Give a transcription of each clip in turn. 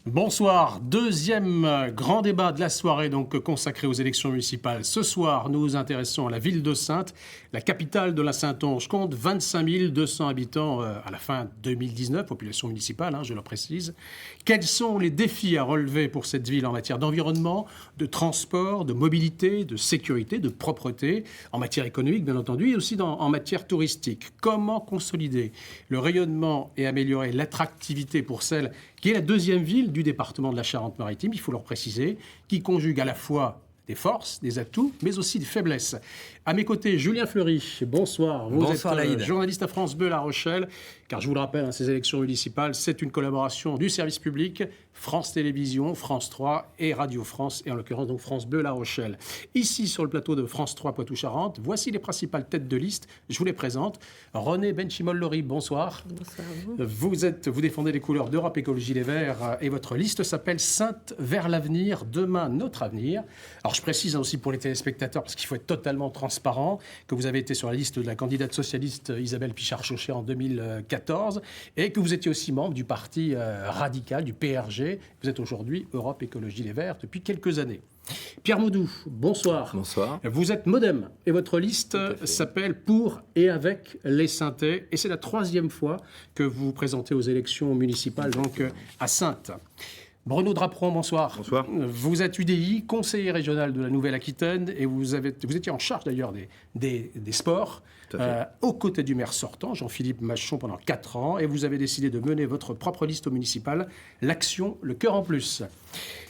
Bonsoir, deuxième grand débat de la soirée donc consacré aux élections municipales. Ce soir, nous nous intéressons à la ville de Saintes, la capitale de la Saintonge, compte 25 200 habitants à la fin 2019, population municipale, je le précise. Quels sont les défis à relever pour cette ville en matière d'environnement, de transport, de mobilité, de sécurité, de propreté, en matière économique bien entendu, et aussi en matière touristique? Comment consolider le rayonnement et améliorer l'attractivité pour celle qui est la deuxième ville du département de la Charente-Maritime, il faut le préciser, qui conjugue à la fois des forces, des atouts, mais aussi des faiblesses. À mes côtés, Julien Fleury, bonsoir. Vous êtes journaliste à France Bleu La Rochelle, car je vous le rappelle, ces élections municipales, c'est une collaboration du service public, France Télévisions, France 3 et Radio France, et en l'occurrence donc France Bleu La Rochelle. Ici, sur le plateau de France 3 Poitou-Charentes, voici les principales têtes de liste. Je vous les présente. René Benchimol-Lori, bonsoir. Bonsoir à vous. Vous défendez les couleurs d'Europe Écologie Les Verts et votre liste s'appelle Saintes vers l'avenir, demain notre avenir. Alors je précise aussi pour les téléspectateurs, parce qu'il faut être totalement transparent, que vous avez été sur la liste de la candidate socialiste Isabelle Pichard-Chauchet en 2014 et que vous étiez aussi membre du parti radical, du PRG. Vous êtes aujourd'hui Europe Écologie Les Verts depuis quelques années. Pierre Moudou, bonsoir. Bonsoir. Vous êtes Modem et votre liste s'appelle Pour et avec les Saintais. Et c'est la troisième fois que vous vous présentez aux élections municipales, donc à Saintes. Bruno Draperon, bonsoir. Bonsoir. Vous êtes UDI, conseiller régional de la Nouvelle-Aquitaine et vous étiez en charge d'ailleurs des sports aux côtés du maire sortant, Jean-Philippe Machon, pendant 4 ans. Et vous avez décidé de mener votre propre liste au municipal, l'action Le Cœur en Plus.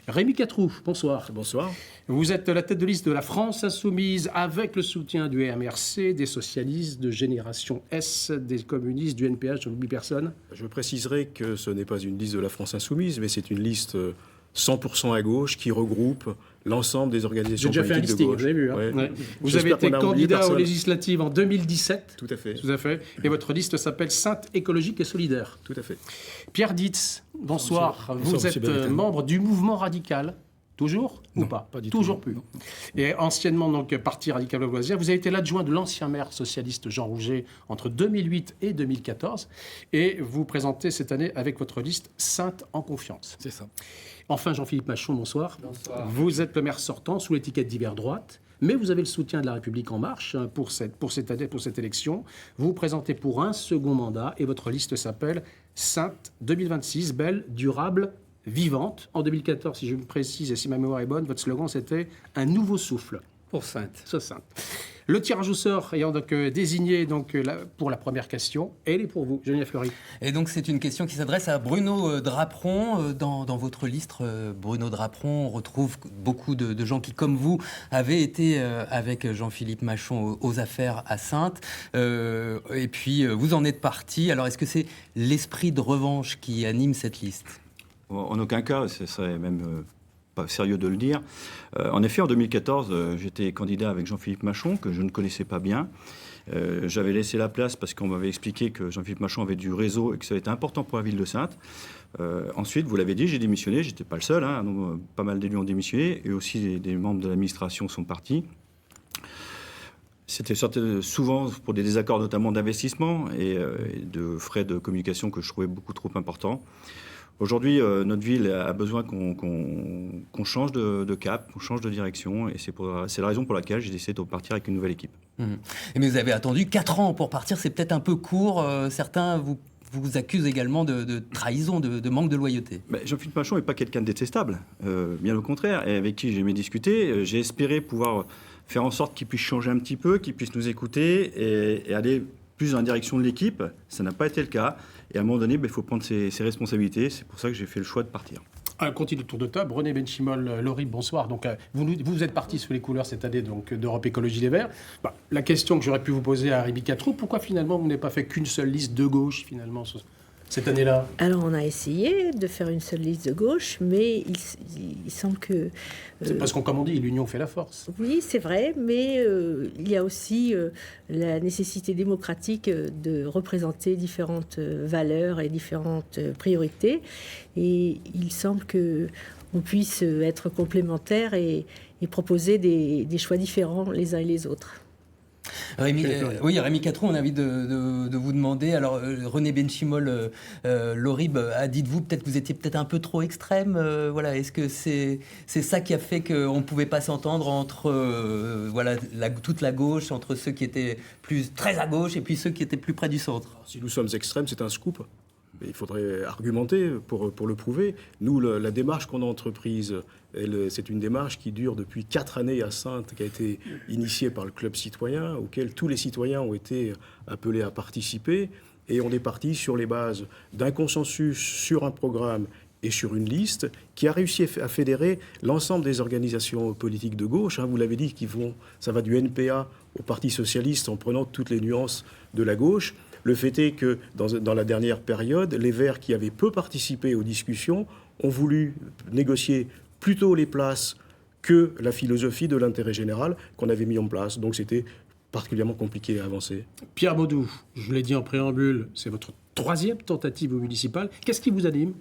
Rémi Catrou, bonsoir. Bonsoir. Vous êtes la tête de liste de la France Insoumise avec le soutien du MRC, des socialistes, de Génération S, des communistes, du NPH, je n'oublie personne. Je préciserai que ce n'est pas une liste de la France Insoumise, mais c'est une liste 100% à gauche qui regroupe l'ensemble des organisations politiques de gauche. J'ai déjà fait un listing, vous avez vu. Ouais. Vous avez été candidat aux législatives en 2017. Tout à fait. Tout à fait. Et votre liste s'appelle Saintes écologique et solidaire. Tout à fait. Pierre Dietz, bonsoir. Vous êtes membre du mouvement radical. Toujours non, ou pas du Toujours tout. plus. Non. Et anciennement donc parti radical au loisir. Vous avez été l'adjoint de l'ancien maire socialiste Jean Rouget entre 2008 et 2014. Et vous présentez cette année avec votre liste Saintes en confiance. C'est ça. Enfin, Jean-Philippe Machon, bonsoir. Bonsoir. Vous êtes le maire sortant sous l'étiquette d'hiver droite. Mais vous avez le soutien de La République En Marche pour cette année, pour cette élection. Vous vous présentez pour un second mandat et votre liste s'appelle Saintes 2026, belle, durable, vivante. En 2014, si je me précise et si ma mémoire est bonne, votre slogan c'était « Un nouveau souffle ». Pour Saintes. C'est Saintes. Le tirage au sort ayant donc désigné pour la première question, elle est pour vous, Julien Fleury. Et donc c'est une question qui s'adresse à Bruno Draperon. Dans votre liste, Bruno Draperon, on retrouve beaucoup de gens qui, comme vous, avaient été avec Jean-Philippe Machon aux affaires à Saintes. Et puis vous en êtes parti. Alors est-ce que c'est l'esprit de revanche qui anime cette liste ? En aucun cas, ce serait même pas sérieux de le dire. En effet, en 2014, j'étais candidat avec Jean-Philippe Machon, que je ne connaissais pas bien. J'avais laissé la place parce qu'on m'avait expliqué que Jean-Philippe Machon avait du réseau et que ça avait été important pour la ville de Saintes. Ensuite, vous l'avez dit, j'ai démissionné. Je n'étais pas le seul. Pas mal d'élus ont démissionné et aussi des membres de l'administration sont partis. C'était souvent pour des désaccords notamment d'investissement et de frais de communication que je trouvais beaucoup trop importants. Aujourd'hui, notre ville a besoin qu'on change de cap, qu'on change de direction. Et c'est la raison pour laquelle j'ai décidé de repartir avec une nouvelle équipe. Mais vous avez attendu 4 ans pour partir. C'est peut-être un peu court. Certains vous accusent également de trahison, de manque de loyauté. Jean-Philippe Machon n'est pas quelqu'un de détestable. Bien au contraire. Et avec qui j'ai aimé discuter. J'ai espéré pouvoir faire en sorte qu'il puisse changer un petit peu, qu'il puisse nous écouter et aller plus dans la direction de l'équipe. Ça n'a pas été le cas. Et à un moment donné, il faut prendre ses responsabilités. C'est pour ça que j'ai fait le choix de partir. On continue le tour de table. René Benchimol-Lori, bonsoir. Donc, vous êtes parti sous les couleurs cette année d'Europe Écologie Les Verts. La question que j'aurais pu vous poser à Rémi Catrou, pourquoi finalement vous n'avez pas fait qu'une seule liste de gauche finalement cette année-là? Alors, on a essayé de faire une seule liste de gauche, mais il semble que... C'est parce qu'on, comme on dit, l'union fait la force. Oui, c'est vrai, mais il y a aussi la nécessité démocratique de représenter différentes valeurs et différentes priorités. Et il semble qu'on puisse être complémentaires et proposer des choix différents les uns et les autres. Rémi Catron, on a envie de vous demander. Alors, René Benchimol, l'Orib, a dit de vous peut-être que vous étiez peut-être un peu trop extrême. Voilà, est-ce que c'est ça qui a fait qu'on ne pouvait pas s'entendre entre toute la gauche, entre ceux qui étaient très à gauche et puis ceux qui étaient plus près du centre? Si nous sommes extrêmes, c'est un scoop. Mais il faudrait argumenter pour le prouver. Nous, la démarche qu'on a entreprise, c'est une démarche qui dure depuis 4 années à Saintes, qui a été initiée par le Club citoyen, auquel tous les citoyens ont été appelés à participer. Et on est parti sur les bases d'un consensus sur un programme et sur une liste qui a réussi à fédérer l'ensemble des organisations politiques de gauche. Vous l'avez dit, ça va du NPA au Parti socialiste en prenant toutes les nuances de la gauche. Le fait est que dans la dernière période, les Verts qui avaient peu participé aux discussions ont voulu négocier plutôt les places que la philosophie de l'intérêt général qu'on avait mis en place. Donc c'était particulièrement compliqué à avancer. Pierre Baudou, je l'ai dit en préambule, c'est votre 3e tentative au municipal. Qu'est-ce qui vous anime?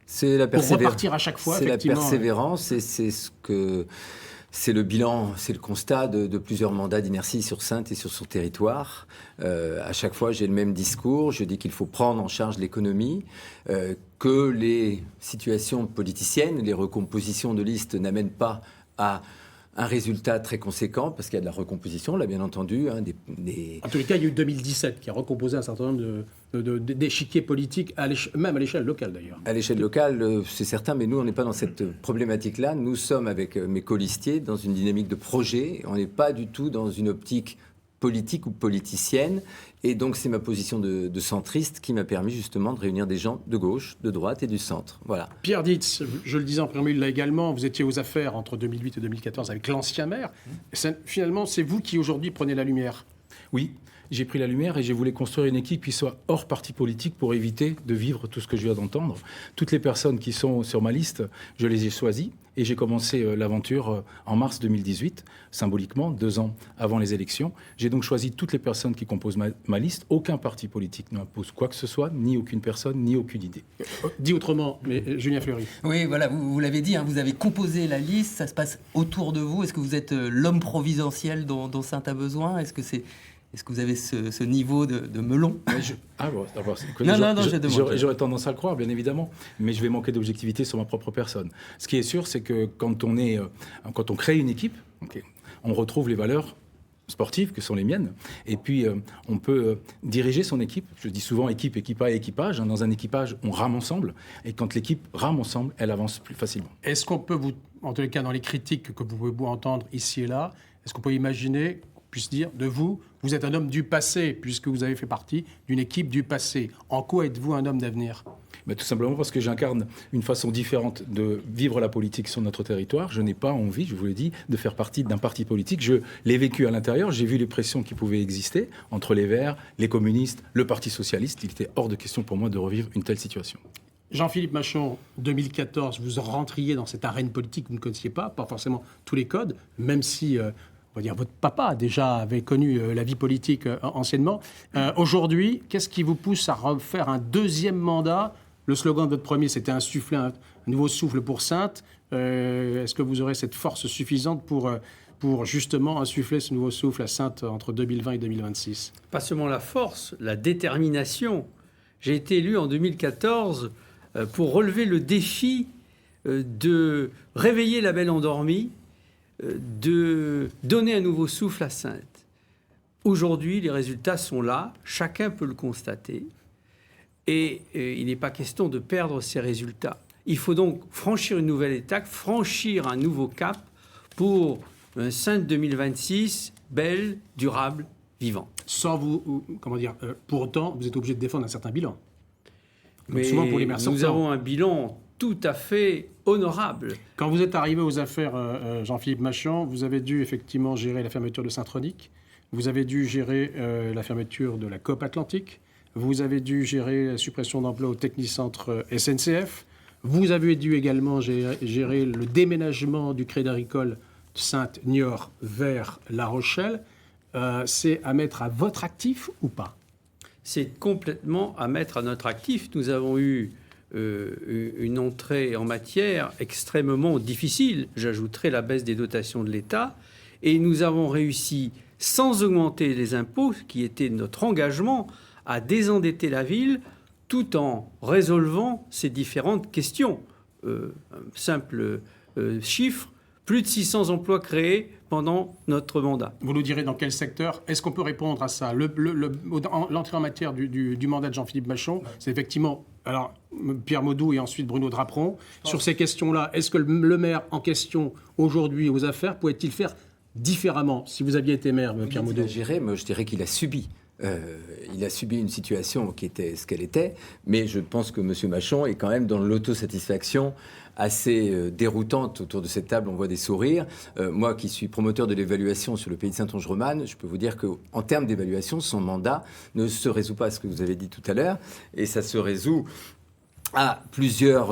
C'est la Pour repartir à chaque fois, c'est la effectivement. persévérance et c'est le bilan, c'est le constat de plusieurs mandats d'inertie sur Saintes et sur son territoire. À chaque fois, j'ai le même discours. Je dis qu'il faut prendre en charge l'économie, que les situations politiciennes, les recompositions de listes n'amènent pas à un résultat très conséquent, parce qu'il y a de la recomposition, là, bien entendu. En tous les cas, il y a eu 2017 qui a recomposé un certain nombre d'échiquiers politiques, même à l'échelle locale d'ailleurs. À l'échelle locale, c'est certain, mais nous, on n'est pas dans cette problématique-là. Nous sommes, avec mes colistiers, dans une dynamique de projet. On n'est pas du tout dans une optique politique ou politicienne. Et donc, c'est ma position de centriste qui m'a permis justement de réunir des gens de gauche, de droite et du centre. Voilà. Pierre Dietz, je le disais en préambule là également, vous étiez aux affaires entre 2008 et 2014 avec l'ancien maire. Finalement, c'est vous qui aujourd'hui prenez la lumière. Oui, j'ai pris la lumière et j'ai voulu construire une équipe qui soit hors parti politique pour éviter de vivre tout ce que je viens d'entendre. Toutes les personnes qui sont sur ma liste, je les ai choisies. Et j'ai commencé l'aventure en mars 2018, symboliquement, 2 ans avant les élections. J'ai donc choisi toutes les personnes qui composent ma liste. Aucun parti politique ne m'impose quoi que ce soit, ni aucune personne, ni aucune idée. Dit autrement, mais Julien Fleury. Oui, voilà, vous l'avez dit, vous avez composé la liste, ça se passe autour de vous. Est-ce que vous êtes l'homme providentiel dont Saintes a besoin? Est-ce que vous avez ce niveau de melon? J'aurais tendance à le croire, bien évidemment, mais je vais manquer d'objectivité sur ma propre personne. Ce qui est sûr, c'est que quand on crée une équipe, on retrouve les valeurs sportives que sont les miennes, et puis on peut diriger son équipe. Je dis souvent équipe, équipa et équipage. Dans un équipage, on rame ensemble, et quand l'équipe rame ensemble, elle avance plus facilement. Est-ce qu'on peut en tous les cas, dans les critiques que vous pouvez entendre ici et là, est-ce qu'on peut imaginer, puisse dire de vous êtes un homme du passé, puisque vous avez fait partie d'une équipe du passé. En quoi êtes-vous un homme d'avenir? Tout simplement parce que j'incarne une façon différente de vivre la politique sur notre territoire. Je n'ai pas envie, je vous l'ai dit, de faire partie d'un parti politique. Je l'ai vécu à l'intérieur, j'ai vu les pressions qui pouvaient exister entre les Verts, les communistes, le Parti socialiste. Il était hors de question pour moi de revivre une telle situation. Jean-Philippe Machon, 2014, vous rentriez dans cette arène politique que vous ne connaissiez pas forcément tous les codes, même si... on va dire, votre papa déjà avait connu la vie politique anciennement. Aujourd'hui, qu'est-ce qui vous pousse à refaire un 2e mandat? Le slogan de votre premier, c'était insuffler un nouveau souffle pour Saintes. Est-ce que vous aurez cette force suffisante pour justement insuffler ce nouveau souffle à Saintes entre 2020 et 2026? Pas seulement la force, la détermination. J'ai été élu en 2014 pour relever le défi de réveiller la belle endormie, de donner un nouveau souffle à Saintes. Aujourd'hui, les résultats sont là, chacun peut le constater, et il n'est pas question de perdre ces résultats. Il faut donc franchir une nouvelle étape, franchir un nouveau cap pour un Saintes 2026 belle, durable, vivant. Sans pour autant, vous êtes obligé de défendre un certain bilan. Comme mais souvent pour les maires sortants. Nous avons un bilan tout à fait honorable. Quand vous êtes arrivé aux affaires, Jean-Philippe Machon, vous avez dû effectivement gérer la fermeture de Saint-Tronic, vous avez dû gérer la fermeture de la Coop Atlantique, vous avez dû gérer la suppression d'emplois au Technicentre SNCF, vous avez dû également gérer le déménagement du Crédit Agricole de Sainte-Niort vers La Rochelle. C'est à mettre à votre actif ou pas? C'est complètement à mettre à notre actif. Nous avons eu une entrée en matière extrêmement difficile. J'ajouterai la baisse des dotations de l'État. Et nous avons réussi sans augmenter les impôts, qui était notre engagement à désendetter la ville tout en résolvant ces différentes questions. Un simple chiffre, plus de 600 emplois créés pendant notre mandat. Vous nous direz dans quel secteur. Est-ce qu'on peut répondre à ça? L'entrée en matière du mandat de Jean-Philippe Machon, c'est effectivement... Alors, Pierre Maudoux et ensuite Bruno Draperon. Sur ces questions-là, est-ce que le maire en question, aujourd'hui, aux affaires, pouvait-il faire différemment si vous aviez été maire, Pierre Maudoux? Moi, je dirais qu'il a subi. Il a subi une situation qui était ce qu'elle était, mais je pense que M. Machon est quand même dans l'autosatisfaction assez déroutante. Autour de cette table, on voit des sourires. Moi qui suis promoteur de l'évaluation sur le pays de Saintonge-Romane, je peux vous dire qu'en termes d'évaluation, son mandat ne se résout pas à ce que vous avez dit tout à l'heure, et ça se résout à plusieurs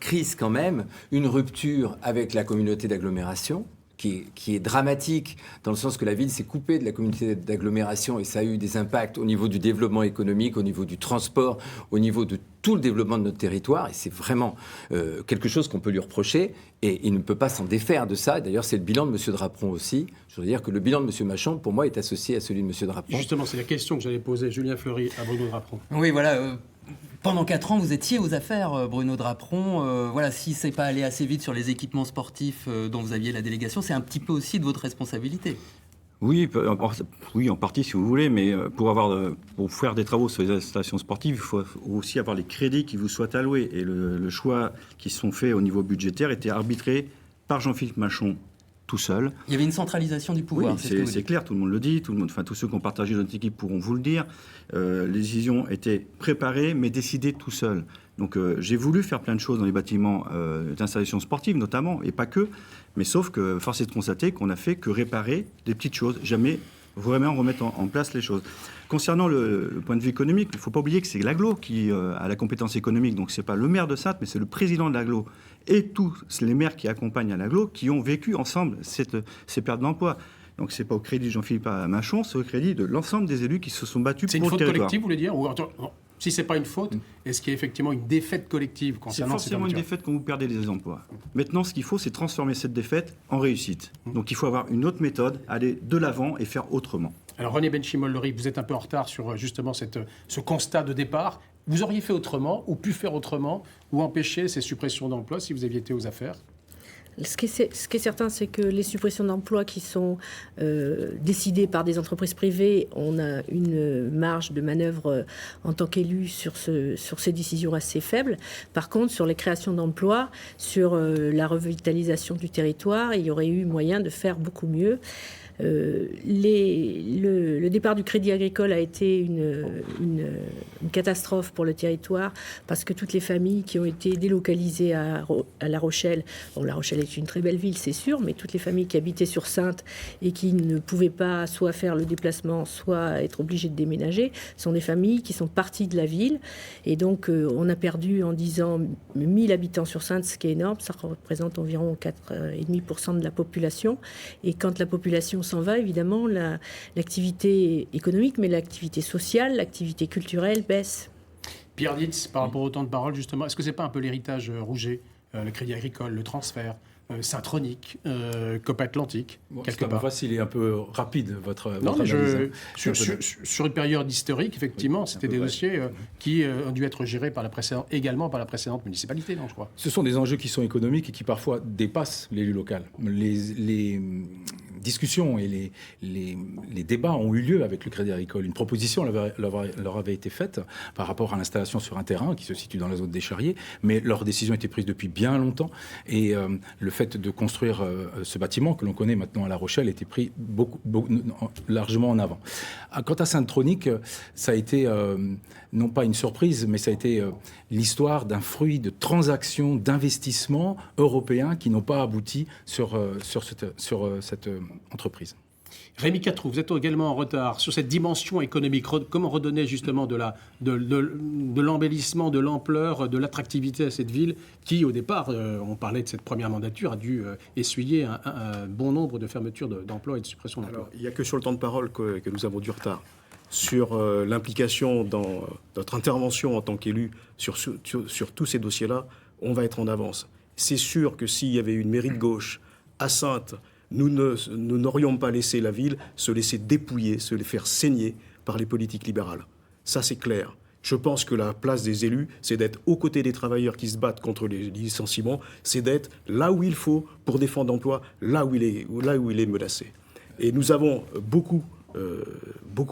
crises quand même. Une rupture avec la communauté d'agglomération, qui est dramatique, dans le sens que la ville s'est coupée de la communauté d'agglomération et ça a eu des impacts au niveau du développement économique, au niveau du transport, au niveau de tout le développement de notre territoire. Et c'est vraiment quelque chose qu'on peut lui reprocher et il ne peut pas s'en défaire de ça. D'ailleurs, c'est le bilan de M. Draperon aussi. Je veux dire que le bilan de M. Machon, pour moi, est associé à celui de M. Draperon. Justement, c'est la question que j'allais poser, Julien Fleury, à Bruno Draperon. Oui, voilà. Pendant 4 ans, vous étiez aux affaires, Bruno Draperon. Voilà, si c'est pas allé assez vite sur les équipements sportifs dont vous aviez la délégation, c'est un petit peu aussi de votre responsabilité. Oui, en partie si vous voulez, mais pour faire des travaux sur les installations sportives, il faut aussi avoir les crédits qui vous soient alloués. Et le choix qui sont faits au niveau budgétaire était arbitré par Jean-Philippe Machon tout seul. Il y avait une centralisation du pouvoir. Oui, c'est clair, tout le monde le dit, tous ceux qui ont partagé notre équipe pourront vous le dire. Les décisions étaient préparées, mais décidées tout seul. Donc j'ai voulu faire plein de choses dans les bâtiments d'installation sportive notamment, et pas que, mais sauf que force est de constater qu'on n'a fait que réparer des petites choses, jamais vraiment remettre en place les choses. Concernant le point de vue économique, il ne faut pas oublier que c'est l'agglo qui a la compétence économique, donc ce n'est pas le maire de Saintes, mais c'est le président de l'agglo et tous les maires qui accompagnent à l'agglo qui ont vécu ensemble ces pertes d'emploi. Donc ce n'est pas au crédit de Jean-Philippe Machon, c'est au crédit de l'ensemble des élus qui se sont battus pour le territoire. C'est une faute collective, vous voulez dire? Ou, si ce n'est pas une faute, est-ce qu'il y a effectivement une défaite collective concernant C'est forcément une défaite quand vous perdez des emplois. Maintenant, ce qu'il faut, c'est transformer cette défaite en réussite. Donc il faut avoir une autre méthode, aller de l'avant et faire autrement. Alors René Benchimol-Leric, vous êtes un peu en retard sur justement ce constat de départ. Vous auriez fait autrement, ou pu faire autrement, ou empêcher ces suppressions d'emplois si vous aviez été aux affaires? Ce qui est certain, c'est que les suppressions d'emplois qui sont décidées par des entreprises privées, on a une marge de manœuvre en tant qu'élu sur ces décisions assez faible. Par contre, sur les créations d'emplois, sur la revitalisation du territoire, il y aurait eu moyen de faire beaucoup mieux. Le départ du Crédit Agricole a été une catastrophe pour le territoire parce que toutes les familles qui ont été délocalisées à La Rochelle, bon, La Rochelle est une très belle ville, c'est sûr, mais toutes les familles qui habitaient sur Saintes et qui ne pouvaient pas soit faire le déplacement, soit être obligées de déménager, sont des familles qui sont parties de la ville. Et donc, on a perdu en 10 ans 1000 habitants sur Saintes, ce qui est énorme. Ça représente environ 4,5% de la population. Et quand la population s'en va, évidemment, l'activité économique, mais l'activité sociale, l'activité culturelle baisse. Pierre Dietz, par rapport au temps de parole, justement, est-ce que ce n'est pas un peu l'héritage Rouget, le Crédit Agricole, le transfert, Saint-Tronic, COP Atlantique, quelque part? Facile et un peu rapide, votre analyse. Hein. Sur une période historique, effectivement, c'était des dossiers qui ont dû être gérés par également par la précédente municipalité, non, je crois. Ce sont des enjeux qui sont économiques et qui parfois dépassent l'élu local. Les discussions et les débats ont eu lieu avec le Crédit Agricole. Une proposition leur avait été faite par rapport à l'installation sur un terrain qui se situe dans la zone des Charriers, mais leur décision était prise depuis bien longtemps et le fait de construire ce bâtiment que l'on connaît maintenant à La Rochelle était pris largement en avant. Quant à Saint-Tronic, ça a été non pas une surprise, mais ça a été l'histoire d'un fruit de transactions, d'investissements européens qui n'ont pas abouti sur cette entreprise. Rémi Catrou, vous êtes également en retard sur cette dimension économique. Comment redonner justement de l'embellissement, de l'ampleur, de l'attractivité à cette ville qui, au départ, on parlait de cette première mandature, a dû essuyer un bon nombre de fermetures d'emplois et de suppressions d'emplois? Alors, il n'y a que sur le temps de parole que nous avons du retard. Sur l'implication dans notre intervention en tant qu'élu sur tous ces dossiers-là, on va être en avance. C'est sûr que s'il y avait une mairie de gauche à Saintes, Nous n'aurions pas laissé la ville se laisser dépouiller, se les faire saigner par les politiques libérales. Ça, c'est clair. Je pense que la place des élus, c'est d'être aux côtés des travailleurs qui se battent contre les licenciements, c'est d'être là où il faut pour défendre l'emploi, là où il est menacé. Et nous avons beaucoup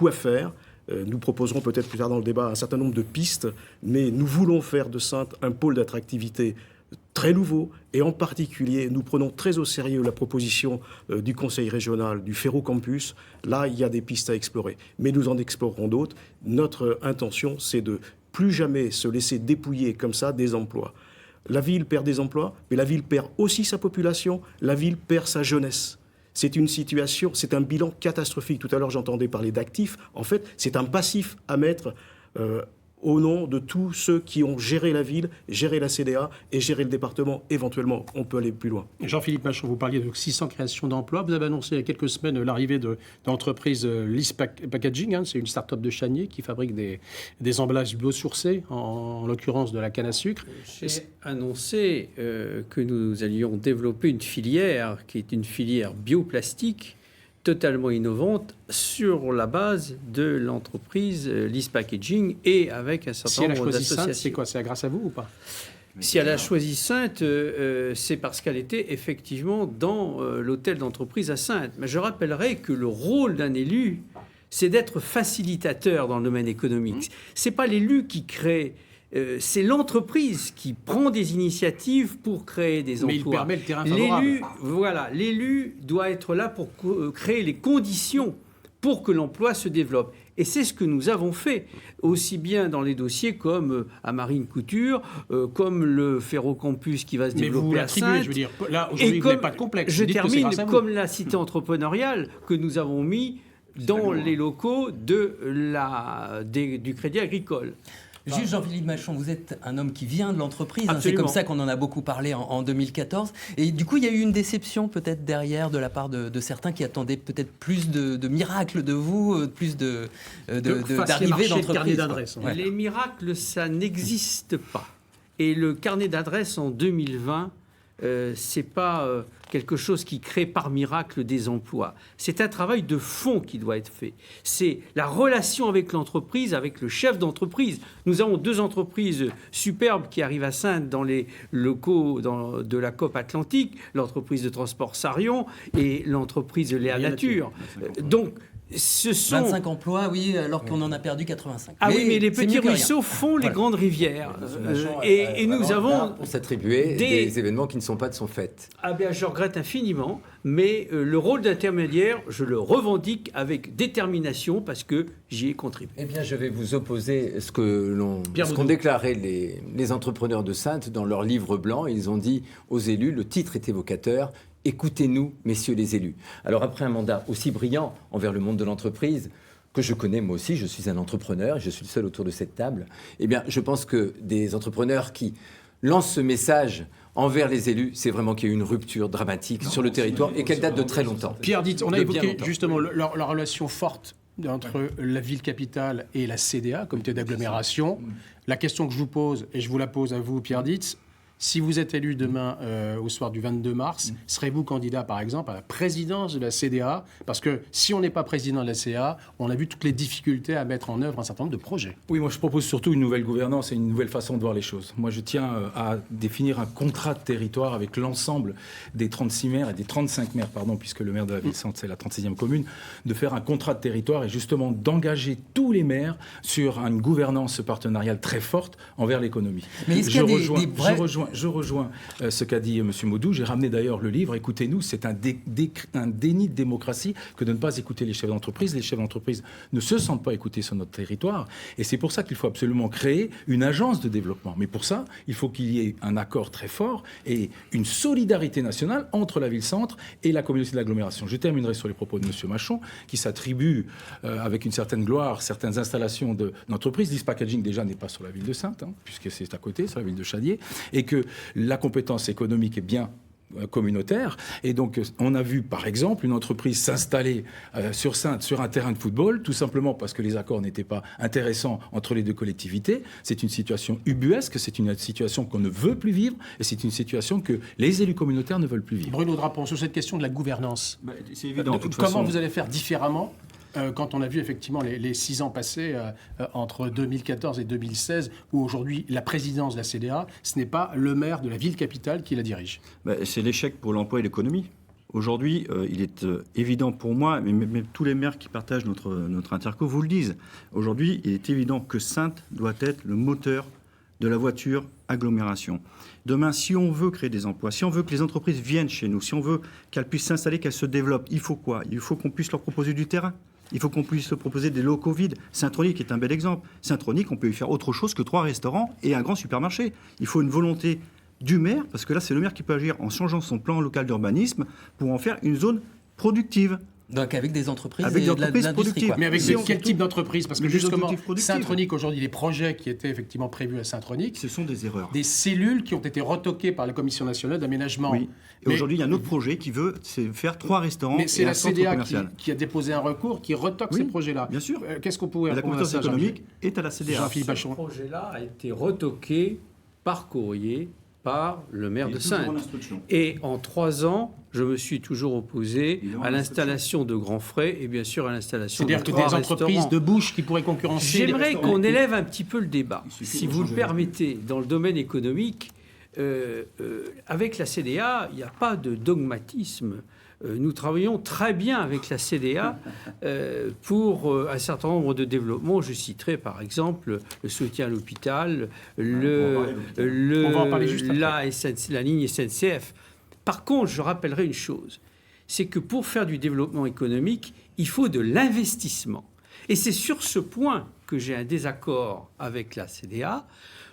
à faire. Nous proposerons peut-être plus tard dans le débat un certain nombre de pistes, mais nous voulons faire de Saintes un pôle d'attractivité très nouveau, et en particulier, nous prenons très au sérieux la proposition du Conseil régional du Ferrocampus. Là, il y a des pistes à explorer, mais nous en explorerons d'autres. Notre intention, c'est de plus jamais se laisser dépouiller comme ça des emplois. La ville perd des emplois, mais la ville perd aussi sa population, la ville perd sa jeunesse. C'est une situation, c'est un bilan catastrophique. Tout à l'heure, j'entendais parler d'actifs. En fait, c'est un passif à mettre au nom de tous ceux qui ont géré la ville, géré la CDA et géré le département. Éventuellement, on peut aller plus loin. Jean-Philippe Machon, vous parliez de 600 créations d'emplois. Vous avez annoncé il y a quelques semaines l'arrivée de l'entreprise Lys Packaging. C'est une start-up de Chanier qui fabrique des emballages biosourcés, en l'occurrence de la canne à sucre. J'ai annoncé que nous allions développer une filière qui est une filière bioplastique totalement innovante sur la base de l'entreprise Lys Packaging et avec un certain nombre d'associations. C'est quoi? C'est grâce à vous ou pas? Si elle a choisi Saintes, c'est parce qu'elle était effectivement dans l'hôtel d'entreprise à Saintes. Mais je rappellerai que le rôle d'un élu, c'est d'être facilitateur dans le domaine économique. C'est pas l'élu qui crée. C'est l'entreprise qui prend des initiatives pour créer des emplois. Mais il permet le terrain favorable. L'élu doit être là pour créer les conditions pour que l'emploi se développe. Et c'est ce que nous avons fait, aussi bien dans les dossiers comme à Marine Couture, comme le Ferrocampus qui va se développer à Saintes. Mais vous l'attribuez, je veux dire. Là, aujourd'hui, vous n'avez pas de complexe. Je termine comme la cité entrepreneuriale que nous avons mis dans les locaux du Crédit Agricole. Juge Jean-Philippe Machon, vous êtes un homme qui vient de l'entreprise. C'est comme ça qu'on en a beaucoup parlé en 2014. Et du coup, il y a eu une déception peut-être derrière de la part de certains qui attendaient peut-être plus de miracles de vous, plus d'arrivées d'entreprise. Les miracles, ça n'existe pas. Et le carnet d'adresses en 2020, c'est pas quelque chose qui crée par miracle des emplois. C'est un travail de fond qui doit être fait. C'est la relation avec l'entreprise, avec le chef d'entreprise. Nous avons 2 entreprises superbes qui arrivent à Saintes dans les locaux de la COP Atlantique, l'entreprise de transport Sarion et l'entreprise Léa Nature. Donc, ce sont 25 emplois, oui, alors qu'on en a perdu 85. Ah oui, mais les petits ruisseaux font les grandes rivières. Et nous avons pour s'attribuer des événements qui ne sont pas de son fait. Ah bien, je regrette infiniment, mais le rôle d'intermédiaire, je le revendique avec détermination parce que j'y ai contribué. Eh bien, je vais vous opposer ce qu'ont déclaré les entrepreneurs de Saintes dans leur livre blanc. Ils ont dit aux élus, le titre est évocateur, écoutez-nous, messieurs les élus. Alors après un mandat aussi brillant envers le monde de l'entreprise, que je connais moi aussi, je suis un entrepreneur et je suis le seul autour de cette table, eh bien je pense que des entrepreneurs qui lancent ce message envers les élus, c'est vraiment qu'il y a eu une rupture dramatique sur le territoire et qu'elle date de très longtemps. Pierre, on a évoqué justement la relation forte entre la ville capitale et la CDA, comité d'agglomération. La question que je vous pose, et je vous la pose à vous, Pierre Dietz, si vous êtes élu demain au soir du 22 mars, serez-vous candidat, par exemple, à la présidence de la CDA? Parce que si on n'est pas président de la CDA, on a vu toutes les difficultés à mettre en œuvre un certain nombre de projets. Oui, moi je propose surtout une nouvelle gouvernance et une nouvelle façon de voir les choses. Moi je tiens à définir un contrat de territoire avec l'ensemble des 36 maires et des 35 maires, puisque le maire de la ville Saintes, c'est la 36e commune, de faire un contrat de territoire et justement d'engager tous les maires sur une gouvernance partenariale très forte envers l'économie. Mais est-ce qu'il y a Je rejoins ce qu'a dit M. Maudou. J'ai ramené d'ailleurs le livre. Écoutez-nous, c'est un déni de démocratie que de ne pas écouter les chefs d'entreprise. Les chefs d'entreprise ne se sentent pas écoutés sur notre territoire. Et c'est pour ça qu'il faut absolument créer une agence de développement. Mais pour ça, il faut qu'il y ait un accord très fort et une solidarité nationale entre la ville-centre et la communauté de l'agglomération. Je terminerai sur les propos de M. Machon, qui s'attribue avec une certaine gloire certaines installations d'entreprises. Lys Packaging, déjà, n'est pas sur la ville de Saintes, puisque c'est à côté, sur la ville de Chanier, et que la compétence économique est bien communautaire. Et donc, on a vu, par exemple, une entreprise s'installer sur Saintes, sur un terrain de football, tout simplement parce que les accords n'étaient pas intéressants entre les deux collectivités. C'est une situation ubuesque, c'est une situation qu'on ne veut plus vivre, et c'est une situation que les élus communautaires ne veulent plus vivre. Bruno Drapon, sur cette question de la gouvernance, C'est évident. comment vous allez faire différemment quand on a vu effectivement les 6 ans passés entre 2014 et 2016, où aujourd'hui la présidence de la CDA, ce n'est pas le maire de la ville-capitale qui la dirige. C'est l'échec pour l'emploi et l'économie. Aujourd'hui, il est évident pour moi, mais même tous les maires qui partagent notre interco vous le disent, aujourd'hui, il est évident que Saintes doit être le moteur de la voiture agglomération. Demain, si on veut créer des emplois, si on veut que les entreprises viennent chez nous, si on veut qu'elles puissent s'installer, qu'elles se développent, il faut quoi? Il faut qu'on puisse leur proposer du terrain. Il faut qu'on puisse proposer des locaux vides. Saint-Tronic est un bel exemple. Saint-Tronic, on peut y faire autre chose que 3 restaurants et un grand supermarché. Il faut une volonté du maire, parce que là, c'est le maire qui peut agir en changeant son plan local d'urbanisme pour en faire une zone productive. Donc avec des entreprises Avec et des de entreprises l'industrie, productives. quoi. Mais avec Si quel type d'entreprise? Parce que Des justement, objectifs productifs. Saint-Tronic, aujourd'hui, les projets qui étaient effectivement prévus à Saint-Tronic, Ce sont des erreurs. des cellules qui ont été retoquées par la Commission nationale d'aménagement. Oui. Et Mais- aujourd'hui, il y a un autre projet qui veut faire 3 restaurants Mais c'est et la un centre CDA commercial. qui a déposé un recours qui retoque Oui, ces projets-là. bien sûr. Qu'est-ce qu'on pouvait Et la répondre à compétence ça, économique est à la CDA. Jean-Philippe Ce Bachon. projet-là a été retoqué par courrier par le maire Il est de toujours en Saintes. instruction. Et en 3 ans, je me suis toujours opposé Il est en à l'installation de grands frais et bien sûr à l'installation de C'est-à-dire que 3 des entreprises restaurants. de bouche qui pourraient concurrencer. les J'aimerais restaurants. qu'on élève un petit peu le débat. Il suffit Si de vous le changer. permettez, dans le domaine économique, avec la CDA, il n'y a pas de dogmatisme. Nous travaillons très bien avec la CDA pour un certain nombre de développements. Je citerai par exemple le soutien à l'hôpital, On va en parler juste après. la ligne SNCF. Par contre, je rappellerai une chose, c'est que pour faire du développement économique, il faut de l'investissement. Et c'est sur ce point que j'ai un désaccord avec la CDA.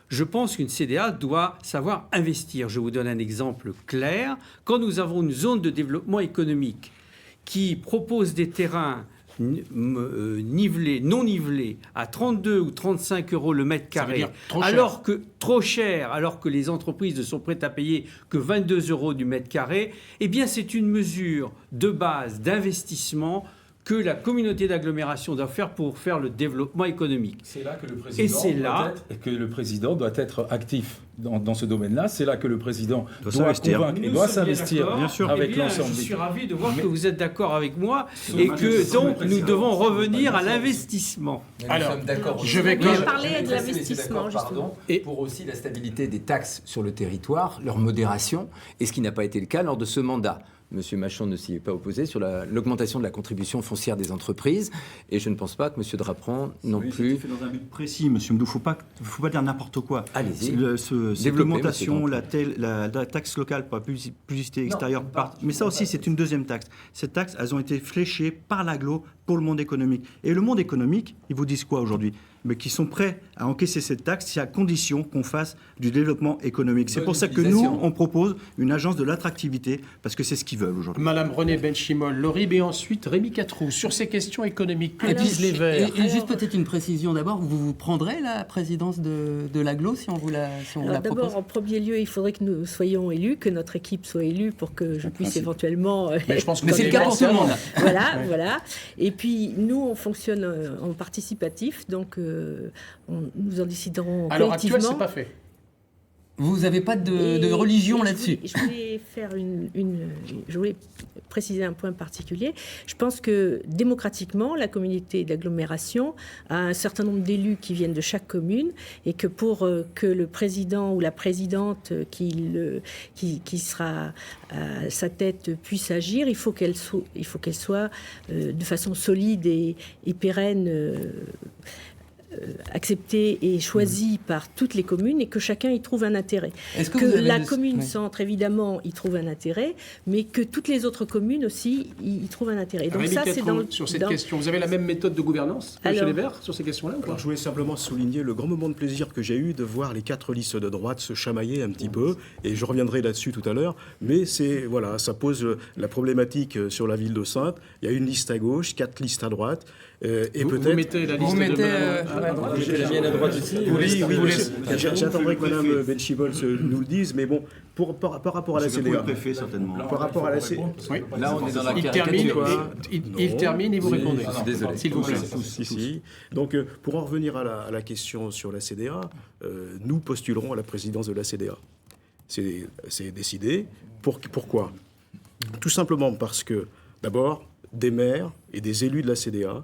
Je pense qu'une CDA doit savoir investir. Je vous donne un exemple clair. Quand nous avons une zone de développement économique qui propose des terrains nivelés, non nivelés, à 32 ou 35 euros le mètre Ça veut carré, dire trop cher. alors que trop cher, alors que les entreprises ne sont prêtes à payer que 22 euros du mètre carré, eh bien c'est une mesure de base d'investissement que la communauté d'agglomération doit faire pour faire le développement économique. C'est là que le Et c'est là président doit être actif dans ce domaine-là. C'est là que le président Doit doit s'investir. convaincre et Nous doit sommes bien s'investir d'accord. bien sûr. avec Eh bien, l'ensemble je des... suis ravi de voir Mais- que vous êtes d'accord avec moi et que donc nous devons revenir à l'investissement. Mais Alors, nous sommes d'accord. je vais aussi. quand même- Je parler de précise, mais l'investissement, c'est d'accord, justement. pardon, Et- pour aussi la stabilité des taxes sur le territoire, leur modération, et ce qui n'a pas été le cas lors de ce mandat. Monsieur Machon ne s'y est pas opposé sur l'augmentation de la contribution foncière des entreprises, et je ne pense pas que Monsieur Drapron non Oui, plus. c'était fait dans un but précis, monsieur Mdou. Il ne faut pas dire n'importe quoi. Allez-y. Cette Développez, augmentation, monsieur la taxe locale pour la publicité extérieure, une partie, mais ça aussi, c'est une deuxième taxe. Ces taxes, elles ont été fléchées par l'agglo pour le monde économique. Et le monde économique, ils vous disent quoi aujourd'hui? Mais qu'ils sont prêts à encaisser cette taxe, c'est à condition qu'on fasse du développement économique. C'est Bonne pour ça que nous, utilisation. on propose une agence de l'attractivité, parce que c'est ce qu'ils veulent aujourd'hui. Madame René Benchimol, Lorib et ensuite Rémi Catrou, sur ces questions économiques, que Alors, disent les Verts? Et juste peut-être une précision d'abord, vous prendrez la présidence de l'aglo si on vous la, si on vous Alors la propose? d'abord, en premier lieu, il faudrait que nous soyons élus, que notre équipe soit élue pour que je puisse éventuellement... Mais je pense que Mais comme c'est le les cas Verts, pour tout le monde. Voilà, voilà. Et puis, nous, on fonctionne en participatif, donc nous en déciderons À l'heure actuelle, collectivement. c'est pas fait. Vous n'avez pas de Et- religion et là-dessus? Je voulais faire je voulais préciser un point particulier. Je pense que démocratiquement, la communauté d'agglomération a un certain nombre d'élus qui viennent de chaque commune et que pour que le président ou la présidente qui sera à sa tête puisse agir, il faut qu'elle soit de façon solide et pérenne. Accepté et choisi par toutes les communes et que chacun y trouve un intérêt. Est-ce Que vous avez la le- commune oui. centre, évidemment, y trouve un intérêt, mais que toutes les autres communes aussi y trouvent un intérêt. Donc Rémi ça, c'est Catrou, dans... sur cette dans- question, vous avez la même méthode de gouvernance que chez Alors- les Verts sur ces questions-là ou pas? Alors, je voulais simplement souligner le grand moment de plaisir que j'ai eu de voir les 4 listes de droite se chamailler un petit peu, et je reviendrai là-dessus tout à l'heure, mais voilà, ça pose la problématique sur la ville de Saintes. Il y a une liste à gauche, 4 listes à droite, Et Vous peut-être... mettez la liste Vous mettez, de J'ai la mienne à droite aussi. Oui, vous laissez- j'attendrai que Mme Benchibol nous le dise, mais bon, par rapport à la C'est pour CDA... le préfet, certainement. Par rapport à la CDA... Oui. Là, on est dans la Il termine, caricature. il termine et vous répondez. je suis désolé. S'il vous plaît. Si. Donc, pour en revenir à la question sur la CDA, nous postulerons à la présidence de la CDA. C'est décidé. Pourquoi ? Tout simplement parce que, d'abord, des maires et des élus de la CDA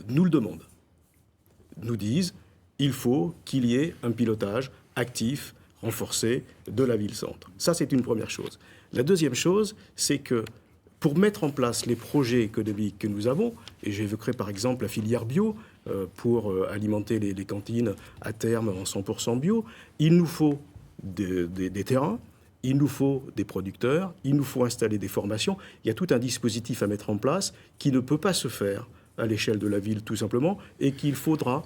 nous le demandent. Nous disent, il faut qu'il y ait un pilotage actif, renforcé de la ville-centre. Ça, c'est une première chose. La deuxième chose, c'est que pour mettre en place les projets économiques que nous avons, et j'évoquerai par exemple la filière bio, pour alimenter les cantines à terme en 100% bio, il nous faut des terrains, il nous faut des producteurs, il nous faut installer des formations. Il y a tout un dispositif à mettre en place qui ne peut pas se faire à l'échelle de la ville tout simplement et qu'il faudra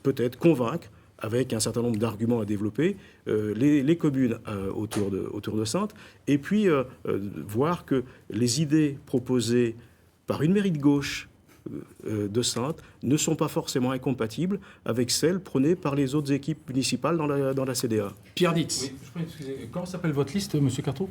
peut-être convaincre avec un certain nombre d'arguments à développer, les communes autour de Saintes, et puis voir que les idées proposées par une mairie de gauche de Saintes ne sont pas forcément incompatibles avec celles prônées par les autres équipes municipales dans la CDA. Pierre Ditz. Oui, je peux m'excuser. Comment s'appelle votre liste, Monsieur Carteau ?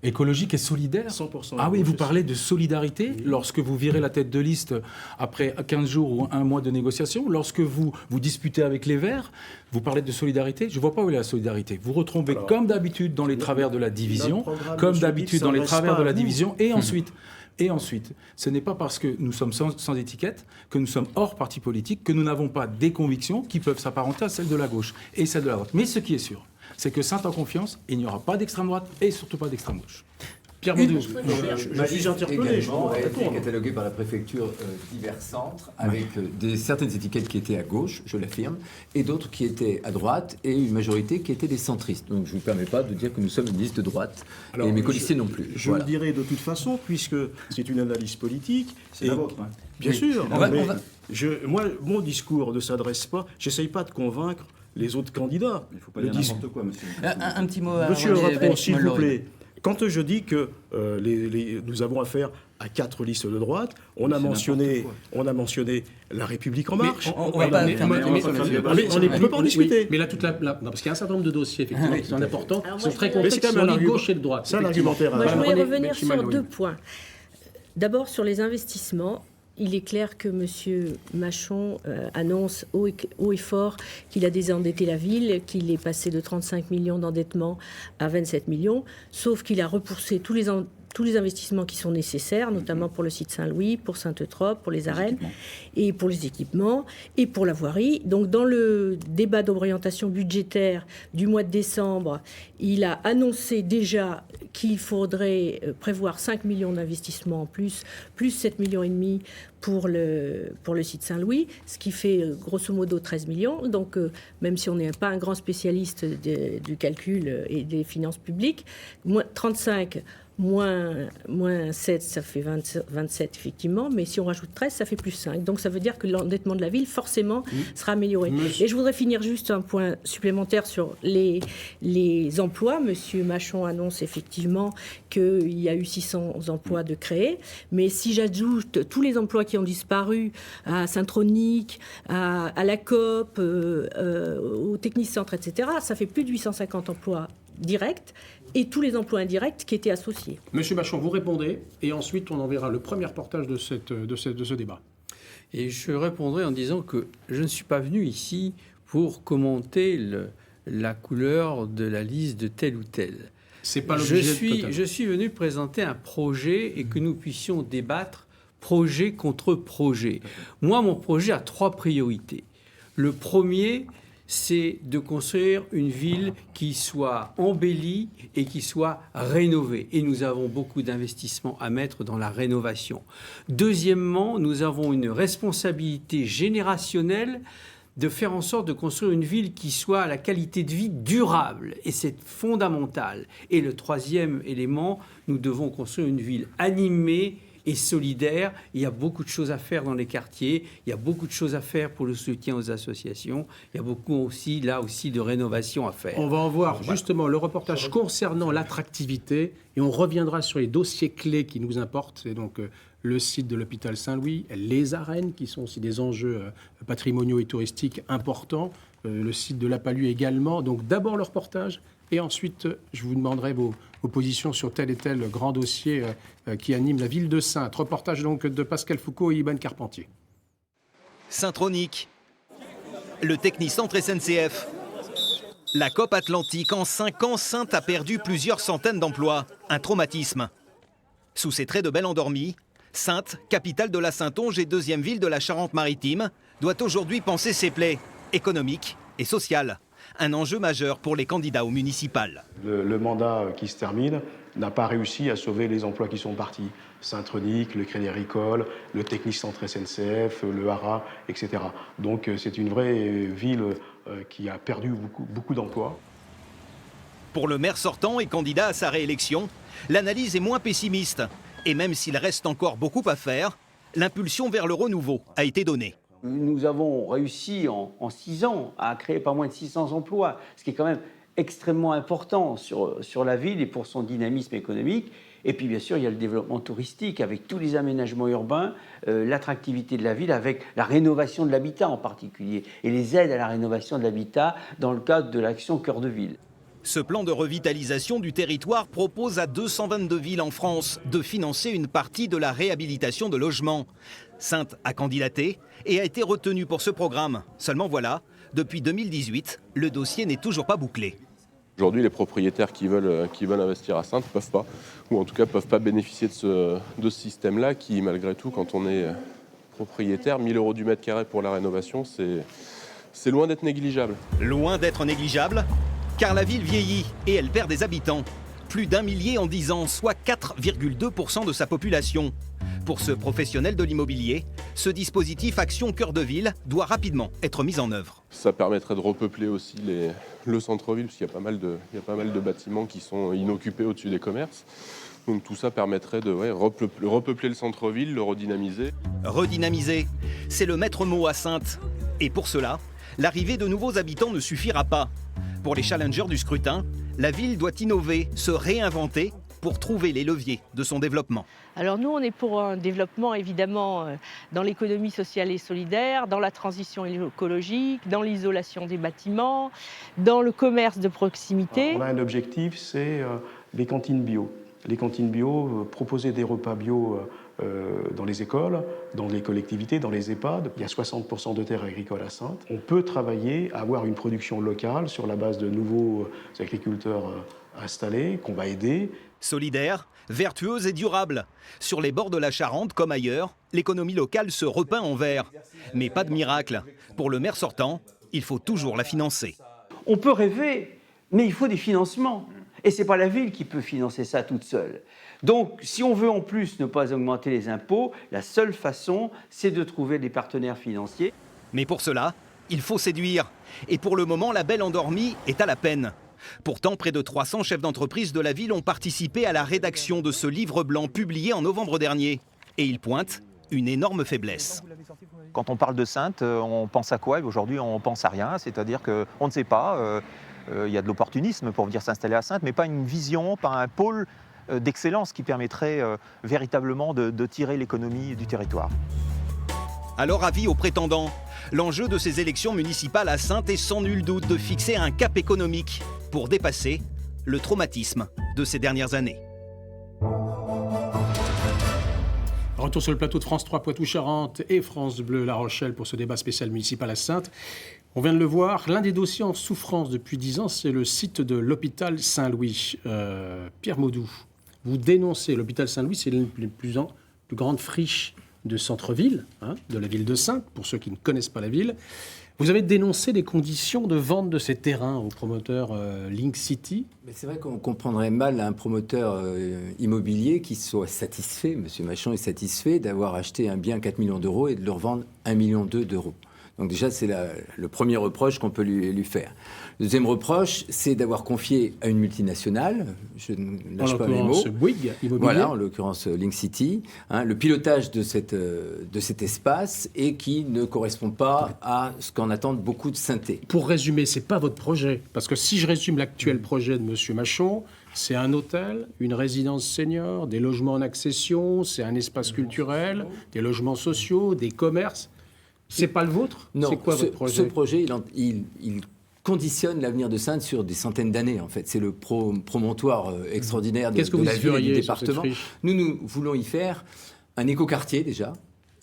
Écologique et solidaire. 100%. Ah oui, vous parlez de solidarité lorsque vous virez la tête de liste après 15 jours ou un mois de négociation. Lorsque vous disputez avec les Verts, vous parlez de solidarité. Je ne vois pas où est la solidarité. Vous retrouvez comme d'habitude dans les travers de la division, comme d'habitude dans les travers de la division, et ensuite, ce n'est pas parce que nous sommes sans étiquette, que nous sommes hors parti politique, que nous n'avons pas des convictions qui peuvent s'apparenter à celles de la gauche et celles de la droite. Mais ce qui est sûr, c'est que Sainte en confiance, il n'y aura pas d'extrême droite et surtout pas d'extrême gauche. Pierre Baudou. Je suis interpellé. Je Également peux a été répondre. catalogué par la préfecture divers centres avec certaines étiquettes qui étaient à gauche, je l'affirme, et d'autres qui étaient à droite et une majorité qui étaient des centristes. Donc je ne vous permets pas de dire que nous sommes une liste de droite Alors, et mes colistiers non plus. Je le dirai de toute façon, puisque c'est une analyse politique. C'est la vôtre. Hein. Bien Oui. sûr. On va- mais on va- moi, mon discours ne s'adresse pas. J'essaye pas de convaincre les autres candidats. Il ne faut pas Le dire dis- n'importe quoi, monsieur. Un petit mot à Monsieur René Rapon, s'il vous Benchimol-Lorraine. plaît. Quand je dis que nous avons affaire à 4 listes de droite, on a mentionné La République en marche. on va pas faire de- on ne peut pas en discuter. Oui, mais là, non, parce qu'il y a un certain nombre de dossiers, effectivement, qui sont importants, Alors qui moi, sont très je voudrais- Mais c'est complexes quand même sur un les argument. gauche et de droite. C'est un effectivement. argumentaire. Moi, je voulais René revenir Benchimol, sur oui. 2 points. D'abord, sur les investissements. Il est clair que M. Machon annonce haut et fort qu'il a désendetté la ville, qu'il est passé de 35 millions d'endettement à 27 millions, sauf qu'il a repoussé tous les investissements qui sont nécessaires, notamment pour le site Saint-Louis, pour Sainte-Eutrope, pour les arènes, et pour les équipements, et pour la voirie. Donc, dans le débat d'orientation budgétaire du mois de décembre, il a annoncé déjà qu'il faudrait prévoir 5 millions d'investissements en plus 7,5 millions pour le site Saint-Louis, ce qui fait grosso modo 13 millions. Donc, même si on n'est pas un grand spécialiste du calcul et des finances publiques, 35 moins 7, ça fait 27 effectivement, mais si on rajoute 13, ça fait plus 5. Donc ça veut dire que l'endettement de la ville, forcément, sera amélioré. Monsieur- Et je voudrais finir juste un point supplémentaire sur les emplois. Monsieur Machon annonce effectivement qu'il y a eu 600 emplois de créés, mais si j'ajoute tous les emplois qui ont disparu à Saint-Tronic, à la COP, au Technicentre, etc., ça fait plus de 850 emplois directs et tous les emplois indirects qui étaient associés. Monsieur Machon, vous répondez, et ensuite on enverra le premier reportage de ce débat. Et je répondrai en disant que je ne suis pas venu ici pour commenter la couleur de la liste de tel ou tel. C'est pas Je l'objet suis, je suis venu présenter un projet et que nous puissions débattre projet contre projet. Moi, mon projet a 3 priorités. Le premier, c'est de construire une ville qui soit embellie et qui soit rénovée. Et nous avons beaucoup d'investissements à mettre dans la rénovation. Deuxièmement, nous avons une responsabilité générationnelle de faire en sorte de construire une ville qui soit à la qualité de vie durable. Et c'est fondamental. Et le troisième élément, nous devons construire une ville animée et solidaire. Il y a beaucoup de choses à faire dans les quartiers. Il y a beaucoup de choses à faire pour le soutien aux associations. Il y a beaucoup aussi, là aussi, de rénovation à faire. On va en voir justement le reportage concernant l'attractivité et on reviendra sur les dossiers clés qui nous importent. C'est donc le site de l'hôpital Saint-Louis, les arènes qui sont aussi des enjeux patrimoniaux et touristiques importants, le site de La Palue également. Donc d'abord le reportage et ensuite je vous demanderai vos positions sur tel et tel grand dossier qui anime la ville de Saintes. Reportage donc de Pascal Foucault et Iban Carpentier. Saint-Tronic, le Technicentre SNCF. La COP Atlantique, en 5 ans, Saintes a perdu plusieurs centaines d'emplois. Un traumatisme. Sous ses traits de belle endormie, Saintes, capitale de la Saintonge et deuxième ville de la Charente-Maritime, doit aujourd'hui penser ses plaies économiques et sociales. Un enjeu majeur pour les candidats aux municipales. Le mandat qui se termine n'a pas réussi à sauver les emplois qui sont partis. Saint-Tronic, le Crédit Agricole, le Technicentre SNCF, le Hara, etc. Donc c'est une vraie ville qui a perdu beaucoup d'emplois. Pour le maire sortant et candidat à sa réélection, l'analyse est moins pessimiste. Et même s'il reste encore beaucoup à faire, l'impulsion vers le renouveau a été donnée. Nous avons réussi en 6 ans à créer pas moins de 600 emplois, ce qui est quand même extrêmement important sur la ville et pour son dynamisme économique. Et puis bien sûr, il y a le développement touristique avec tous les aménagements urbains, l'attractivité de la ville avec la rénovation de l'habitat en particulier et les aides à la rénovation de l'habitat dans le cadre de l'action Cœur de Ville. Ce plan de revitalisation du territoire propose à 222 villes en France de financer une partie de la réhabilitation de logements. Saintes a candidaté et a été retenue pour ce programme. Seulement voilà, depuis 2018, le dossier n'est toujours pas bouclé. Aujourd'hui, les propriétaires qui veulent investir à Saintes ne peuvent pas, ou en tout cas ne peuvent pas bénéficier de ce système-là qui, malgré tout, quand on est propriétaire, 1 000 € du mètre carré pour la rénovation, c'est loin d'être négligeable. Loin d'être négligeable, car la ville vieillit et elle perd des habitants. Plus d'1 millier en 10 ans, soit 4,2% de sa population. Pour ce professionnel de l'immobilier, ce dispositif Action Cœur de Ville doit rapidement être mis en œuvre. Ça permettrait de repeupler aussi le centre-ville, parce qu'il y a pas mal de bâtiments qui sont inoccupés au-dessus des commerces. Donc tout ça permettrait de repeupler le centre-ville, le redynamiser. Redynamiser, c'est le maître mot à Saintes. Et pour cela, l'arrivée de nouveaux habitants ne suffira pas. Pour les challengers du scrutin, la ville doit innover, se réinventer pour trouver les leviers de son développement. Alors nous, on est pour un développement évidemment dans l'économie sociale et solidaire, dans la transition écologique, dans l'isolation des bâtiments, dans le commerce de proximité. On a un objectif, c'est les cantines bio. Les cantines bio, proposer des repas bio dans les écoles, dans les collectivités, dans les EHPAD. Il y a 60% de terres agricoles à Saintes. On peut travailler à avoir une production locale sur la base de nouveaux agriculteurs installés qu'on va aider. Solidaire, vertueuse et durable. Sur les bords de la Charente, comme ailleurs, l'économie locale se repeint en vert. Mais pas de miracle. Pour le maire sortant, il faut toujours la financer. On peut rêver, mais il faut des financements. Et ce n'est pas la ville qui peut financer ça toute seule. Donc, si on veut en plus ne pas augmenter les impôts, la seule façon, c'est de trouver des partenaires financiers. Mais pour cela, il faut séduire. Et pour le moment, la belle endormie est à la peine. Pourtant, près de 300 chefs d'entreprise de la ville ont participé à la rédaction de ce livre blanc publié en novembre dernier. Et ils pointent une énorme faiblesse. Quand on parle de Saintes, on pense à quoi? Aujourd'hui, on pense à rien. C'est-à-dire qu'on ne sait pas. Il y a de l'opportunisme pour venir s'installer à Saintes, mais pas une vision, pas un pôle d'excellence qui permettrait véritablement de tirer l'économie du territoire. Alors avis aux prétendants, l'enjeu de ces élections municipales à Saintes est sans nul doute de fixer un cap économique pour dépasser le traumatisme de ces dernières années. Retour sur le plateau de France 3 Poitou-Charentes et France Bleu La Rochelle pour ce débat spécial municipal à Saintes. On vient de le voir, l'un des dossiers en souffrance depuis 10 ans, c'est le site de l'hôpital Saint-Louis. Pierre Maudou, vous dénoncez l'hôpital Saint-Louis, c'est l'une des plus grandes friches de centre-ville, de la ville de Saintes, pour ceux qui ne connaissent pas la ville. Vous avez dénoncé les conditions de vente de ces terrains au promoteur Link City. Mais c'est vrai qu'on comprendrait mal un promoteur immobilier qui soit satisfait, M. Machon est satisfait d'avoir acheté un bien 4 millions d'euros et de le revendre 1,2 million d'euros. Donc déjà, c'est le premier reproche qu'on peut lui faire. Le deuxième reproche, c'est d'avoir confié à une multinationale, je ne lâche pas mes mots, Bouygues Immobilier. Voilà, en l'occurrence Link City, le pilotage de cet espace et qui ne correspond pas à ce qu'en attendent beaucoup de synthés. Pour résumer, c'est pas votre projet. Parce que si je résume l'actuel projet de M. Machon, c'est un hôtel, une résidence senior, des logements en accession, c'est un espace culturel, des logements sociaux, des commerces. C'est pas le vôtre? Non, c'est quoi votre projet? Ce projet, il conditionne l'avenir de Saintes sur des centaines d'années, en fait. C'est le promontoire extraordinaire de la ville et du département. Nous voulons y faire un écoquartier, déjà,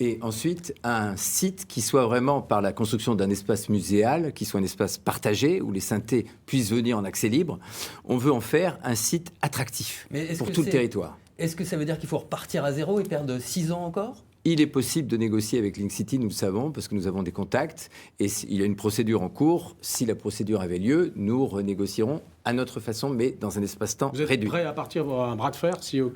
et ensuite un site qui soit vraiment, par la construction d'un espace muséal, qui soit un espace partagé, où les synthés puissent venir en accès libre. On veut en faire un site attractif pour tout le territoire. Est-ce que ça veut dire qu'il faut repartir à zéro et perdre 6 ans encore ? Il est possible de négocier avec Link City, nous le savons, parce que nous avons des contacts, et il y a une procédure en cours. Si la procédure avait lieu, nous renégocierons à notre façon, mais dans un espace-temps réduit. Vous êtes prêt à partir à un bras de fer si vous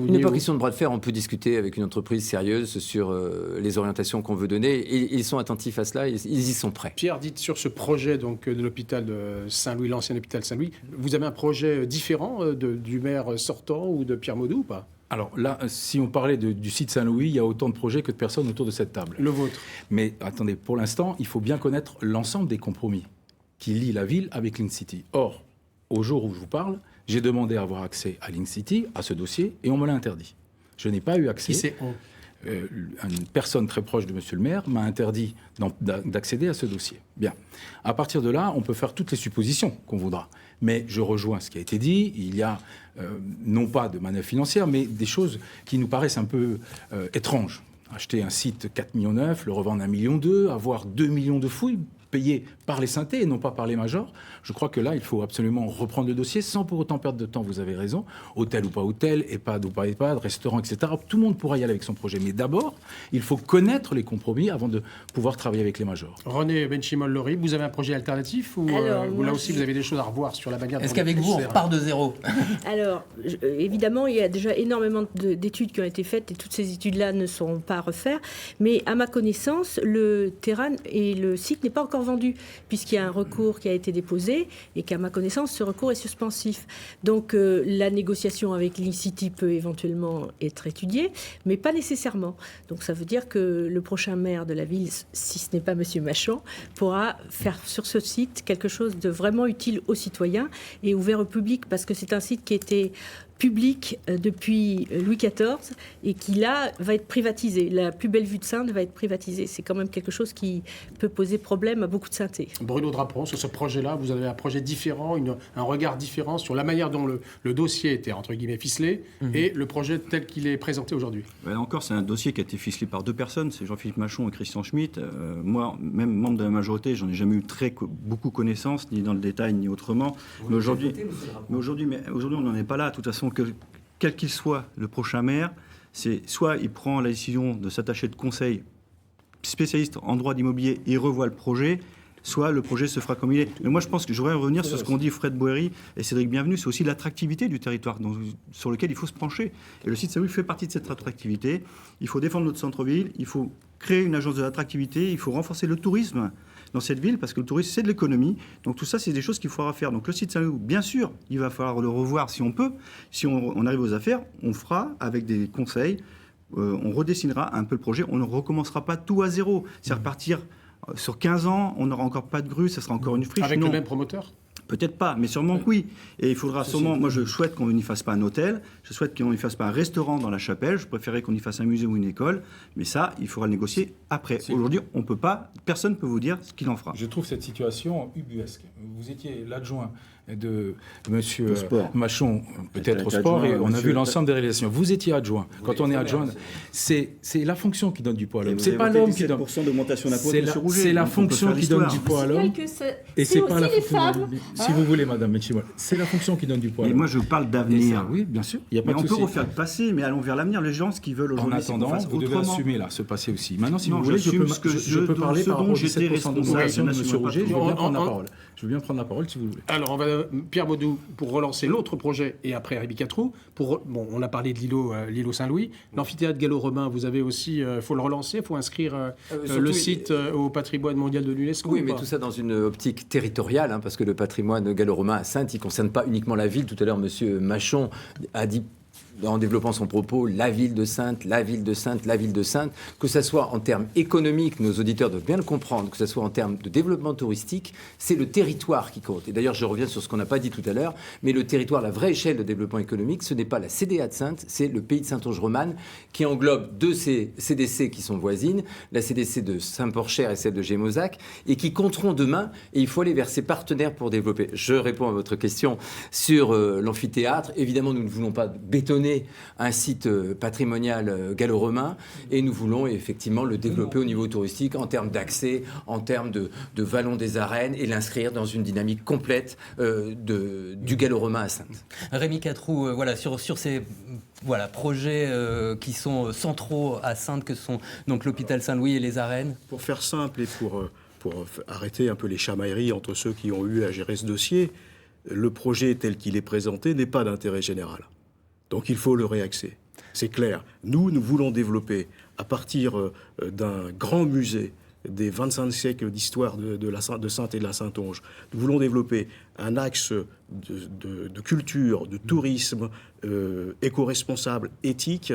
Il n'est pas question de bras de fer, on peut discuter avec une entreprise sérieuse sur les orientations qu'on veut donner, et ils sont attentifs à cela, ils y sont prêts. Pierre, dites sur ce projet donc, de l'hôpital de Saint-Louis, l'ancien hôpital Saint-Louis, vous avez un projet différent du maire sortant ou de Pierre Maudoux ou pas? Alors là, si on parlait du site Saint-Louis, il y a autant de projets que de personnes autour de cette table. Le vôtre. Mais attendez, pour l'instant, il faut bien connaître l'ensemble des compromis qui lient la ville avec Link City. Or, au jour où je vous parle, j'ai demandé à avoir accès à Link City, à ce dossier, et on me l'a interdit. Je n'ai pas eu accès. Qui c'est on? Une personne très proche de monsieur le maire m'a interdit d'accéder à ce dossier. Bien. À partir de là, on peut faire toutes les suppositions qu'on voudra. Mais je rejoins ce qui a été dit. Il y a non pas de manœuvre financière, mais des choses qui nous paraissent un peu étranges. Acheter un site 4,9 millions, le revendre 1,2 million, avoir 2 millions de fouilles payées par les synthés et non pas par les majors. Je crois que là, il faut absolument reprendre le dossier sans pour autant perdre de temps, vous avez raison. Hôtel ou pas hôtel, EHPAD ou pas EHPAD, restaurant, etc. Tout le monde pourra y aller avec son projet. Mais d'abord, il faut connaître les compromis avant de pouvoir travailler avec les majors. René Benchimol-Lori, vous avez un projet alternatif ou là aussi vous avez des choses à revoir sur la manière? Est-ce qu'avec vous, on repart de zéro? Alors, évidemment, il y a déjà énormément d'études qui ont été faites et toutes ces études-là ne sont pas à refaire. Mais à ma connaissance, le terrain et le site n'est pas encore vendu puisqu'il y a un recours qui a été déposé et qu'à ma connaissance, ce recours est suspensif. Donc, la négociation avec Link City peut éventuellement être étudiée, mais pas nécessairement. Donc, ça veut dire que le prochain maire de la ville, si ce n'est pas M. Machon, pourra faire sur ce site quelque chose de vraiment utile aux citoyens et ouvert au public parce que c'est un site qui était public depuis Louis XIV et qui là va être privatisé. La plus belle vue de Saintes va être privatisée. C'est quand même quelque chose qui peut poser problème à beaucoup de synthés. Bruno Drapron, sur ce projet-là, vous avez un projet différent, un regard différent sur la manière dont le dossier était entre guillemets ficelé et le projet tel qu'il est présenté aujourd'hui. Là encore, c'est un dossier qui a été ficelé par deux personnes, c'est Jean-Philippe Machon et Christian Schmitt. Moi, même membre de la majorité, j'en ai jamais eu beaucoup connaissance, ni dans le détail, ni autrement. Mais aujourd'hui, on n'en est pas là. De toute façon, quel qu'il soit le prochain maire, c'est soit il prend la décision de s'attacher de conseil spécialiste en droit d'immobilier et il revoit le projet, soit le projet se fera comme il est. Mais moi, je pense que je voudrais revenir sur ce qu'ont dit Fred Boéry et Cédric Bienvenu, c'est aussi l'attractivité du territoire sur lequel il faut se pencher. Et le site Saint-Louis fait partie de cette attractivité. Il faut défendre notre centre-ville, il faut créer une agence de l'attractivité, il faut renforcer le tourisme dans cette ville, parce que le tourisme, c'est de l'économie. Donc tout ça, c'est des choses qu'il faudra faire. Donc le site Saint-Louis, bien sûr, il va falloir le revoir si on peut. Si on arrive aux affaires, on fera avec des conseils, on redessinera un peu le projet, on ne recommencera pas tout à zéro. C'est repartir sur 15 ans, on n'aura encore pas de grue, ça sera encore une friche. Avec le même promoteur ? Peut-être pas, mais sûrement que oui. Et il faudra sûrement... Moi, je souhaite qu'on n'y fasse pas un hôtel, je souhaite qu'on n'y fasse pas un restaurant dans la chapelle, je préférerais qu'on y fasse un musée ou une école, mais ça, il faudra le négocier après. Aujourd'hui, on peut pas... Personne ne peut vous dire ce qu'il en fera. Je trouve cette situation ubuesque. Vous étiez l'adjoint de M. Machon, peut-être au sport, et on a vu l'ensemble des réalisations. Vous étiez adjoint. Quand on est adjoint, c'est la fonction qui donne du poids à l'homme. C'est pas l'homme qui donne... C'est la fonction qui donne du poids à l'homme. Et c'est pas la fonction... Si vous voulez, Madame Benchimol, c'est la fonction qui donne du poids. Et moi, je parle d'avenir. Oui, bien sûr. Mais on peut refaire le passé, mais allons vers l'avenir. Les gens, ce qu'ils veulent aujourd'hui, en attendant, vous devez assumer là, ce passé aussi. Maintenant, si vous voulez, je peux parler par rapport aux 17% d'augmentation de M. Rouget. Je veux bien prendre la parole, si vous voulez. Alors, on va Pierre Baudou, pour relancer l'autre projet, et après Rémi Catrou, on a parlé de l'îlot Saint-Louis, l'amphithéâtre gallo-romain, vous avez aussi, faut le relancer, faut inscrire le site au patrimoine mondial de l'UNESCO. Oui, mais tout ça dans une optique territoriale, parce que le patrimoine gallo-romain à Saintes, il ne concerne pas uniquement la ville. Tout à l'heure, M. Machon a dit, en développant son propos, la ville de Saintes, la ville de Saintes, la ville de Saintes, que ce soit en termes économiques, nos auditeurs doivent bien le comprendre, que ce soit en termes de développement touristique, c'est le territoire qui compte. Et d'ailleurs, je reviens sur ce qu'on n'a pas dit tout à l'heure, mais le territoire, la vraie échelle de développement économique, ce n'est pas la CDA de Saintes, c'est le pays de Saintonge-Romane, qui englobe deux CDC qui sont voisines, la CDC de Saint-Porcher et celle de Gémozac, et qui compteront demain, et il faut aller vers ces partenaires pour développer. Je réponds à votre question sur l'amphithéâtre. Évidemment, nous ne voulons pas bétonner un site patrimonial gallo-romain et nous voulons effectivement le développer au niveau touristique en termes d'accès, en termes de vallon des arènes et l'inscrire dans une dynamique complète du gallo-romain à Saintes. Rémi Catrou, sur ces projets qui sont centraux à Saintes, que sont donc l'hôpital Saint-Louis et les arènes. Pour faire simple et pour arrêter un peu les chamailleries entre ceux qui ont eu à gérer ce dossier, le projet tel qu'il est présenté n'est pas d'intérêt général. Donc il faut le réaxer. C'est clair. Nous voulons développer, à partir d'un grand musée des 25 siècles d'histoire de Saintes et de la Saintonge, nous voulons développer un axe de culture, de tourisme éco-responsable, éthique,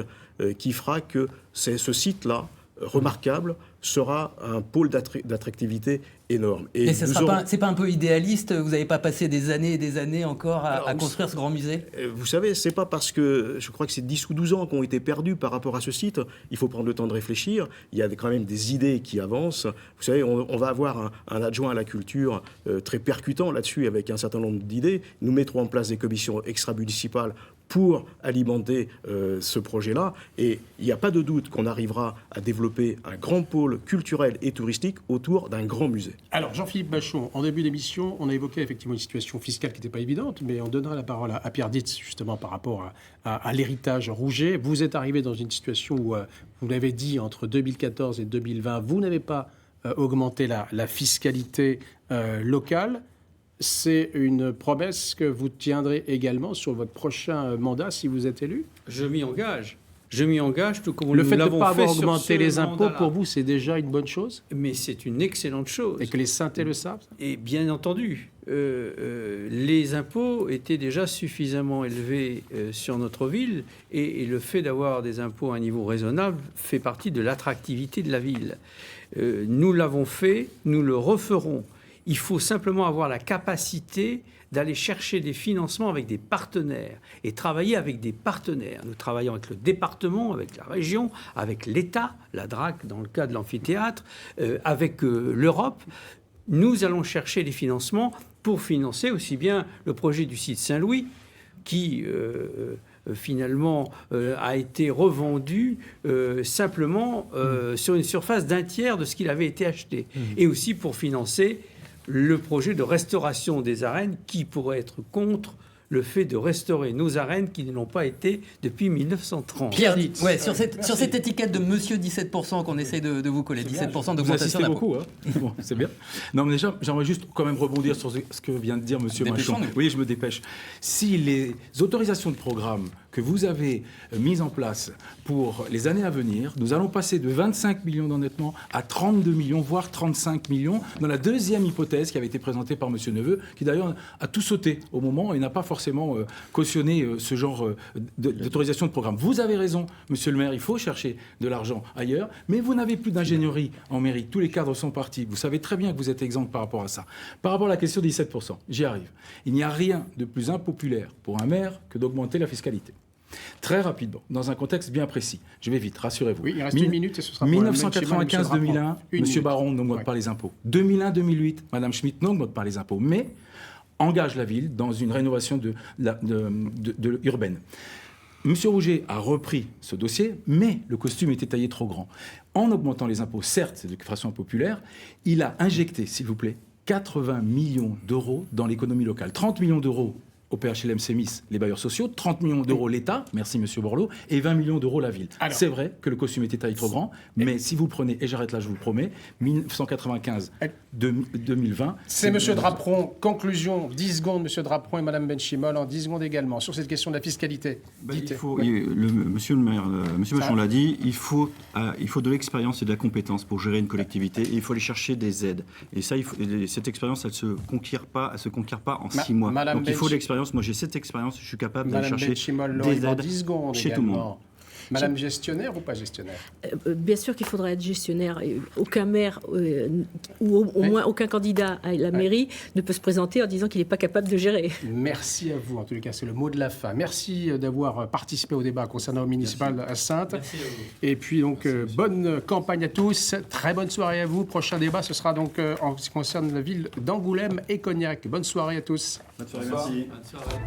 qui fera que ce site-là, remarquable, sera un pôle d'attractivité énorme. Et c'est pas un peu idéaliste? Vous n'avez pas passé des années et des années encore à construire ce grand musée? Vous savez, c'est pas parce que je crois que c'est 10 ou 12 ans qui ont été perdus par rapport à ce site. Il faut prendre le temps de réfléchir. Il y a quand même des idées qui avancent. Vous savez, on va avoir un adjoint à la culture très percutant là-dessus avec un certain nombre d'idées. Nous mettrons en place des commissions extra-municipales pour alimenter ce projet-là. Et il n'y a pas de doute qu'on arrivera à développer un grand pôle culturel et touristique autour d'un grand musée. Alors, Jean-Philippe Machon, en début d'émission, on a évoqué effectivement une situation fiscale qui n'était pas évidente, mais on donnera la parole à Pierre Ditz, justement, par rapport à l'héritage Rouget. Vous êtes arrivé dans une situation où, vous l'avez dit, entre 2014 et 2020, vous n'avez pas augmenté la fiscalité locale. C'est une promesse que vous tiendrez également sur votre prochain mandat si vous êtes élu? Je m'y engage. Je m'y engage, tout comme le nous fait de ne l'avons pas fait avoir sur augmenté ce les impôts, mandat-là. pour vous, c'est déjà une bonne chose? Mais c'est une excellente chose. Et que les Saintais le savent? Et bien entendu, les impôts étaient déjà suffisamment élevés sur notre ville, et le fait d'avoir des impôts à un niveau raisonnable fait partie de l'attractivité de la ville. Nous l'avons fait, nous le referons. Il faut simplement avoir la capacité d'aller chercher des financements avec des partenaires et travailler avec des partenaires. Nous travaillons avec le département, avec la région, avec l'État, la DRAC dans le cas de l'amphithéâtre, avec l'Europe. Nous allons chercher des financements pour financer aussi bien le projet du site Saint-Louis qui finalement a été revendu simplement sur une surface d'un tiers de ce qu'il avait été acheté. Et aussi pour financer le projet de restauration des arènes qui pourrait être contre le fait de restaurer nos arènes qui ne l'ont pas été depuis 1930. Pierre Ditz, sur cette étiquette de Monsieur 17% qu'on essaye de vous coller, 17% d'augmentation d'impôt. Beaucoup, hein. Bon, c'est bien. Non, mais déjà, j'aimerais juste quand même rebondir sur ce que vient de dire Monsieur Machon. Oui, je me dépêche. Si les autorisations de programme que vous avez mises en place pour les années à venir, nous allons passer de 25 millions d'endettement à 32 millions, voire 35 millions, dans la deuxième hypothèse qui avait été présentée par Monsieur Neveu, qui d'ailleurs a tout sauté au moment et n'a pas forcément cautionné ce genre d'autorisation de programme. Vous avez raison, Monsieur le maire, il faut chercher de l'argent ailleurs, mais vous n'avez plus d'ingénierie en mairie. Tous les cadres sont partis. Vous savez très bien que vous êtes exempt par rapport à ça. Par rapport à la question des 17%, j'y arrive. Il n'y a rien de plus impopulaire pour un maire que d'augmenter la fiscalité. Très rapidement, dans un contexte bien précis. Je vais vite, rassurez-vous. Oui, il reste une minute et ce sera pour 1995-2001, M. Baron n'augmente pas les impôts. 2001-2008, Mme Schmitt n'augmente pas les impôts, mais engage la ville dans une rénovation urbaine. M. Rouget a repris ce dossier, mais le costume était taillé trop grand. En augmentant les impôts, certes, de façon impopulaire, il a injecté, s'il vous plaît, 80 millions d'euros dans l'économie locale. 30 millions d'euros au PHLM Sémis, les bailleurs sociaux, 30 millions d'euros l'État, merci Monsieur Borloo, et 20 millions d'euros la ville. Alors, c'est vrai que le costume était taille trop grand, mais si vous le prenez, et j'arrête là, je vous le promets, 1995-2020... C'est Monsieur Draperon. Conclusion, 10 secondes, Monsieur Draperon et Madame Benchimol, en 10 secondes également, sur cette question de la fiscalité. Monsieur le maire, Monsieur Machon l'a dit, il faut de l'expérience et de la compétence pour gérer une collectivité, et il faut aller chercher des aides. Et ça, cette expérience, elle ne se conquiert pas en 6 mois. Donc il faut de l'expérience. Moi, j'ai cette expérience, je suis capable d'aller chercher des aides 10 secondes chez tout le monde. Madame gestionnaire ou pas gestionnaire? Bien sûr qu'il faudra être gestionnaire. Aucun maire, ou au moins aucun candidat à la mairie ne peut se présenter en disant qu'il n'est pas capable de gérer. Merci à vous, en tous les cas, c'est le mot de la fin. Merci d'avoir participé au débat concernant le municipal à Saintes. Et puis donc, bonne campagne à tous, très bonne soirée à vous. Prochain débat, ce sera donc en ce qui concerne la ville d'Angoulême et Cognac. Bonne soirée à tous. Bonne soirée, merci. Bonne soirée.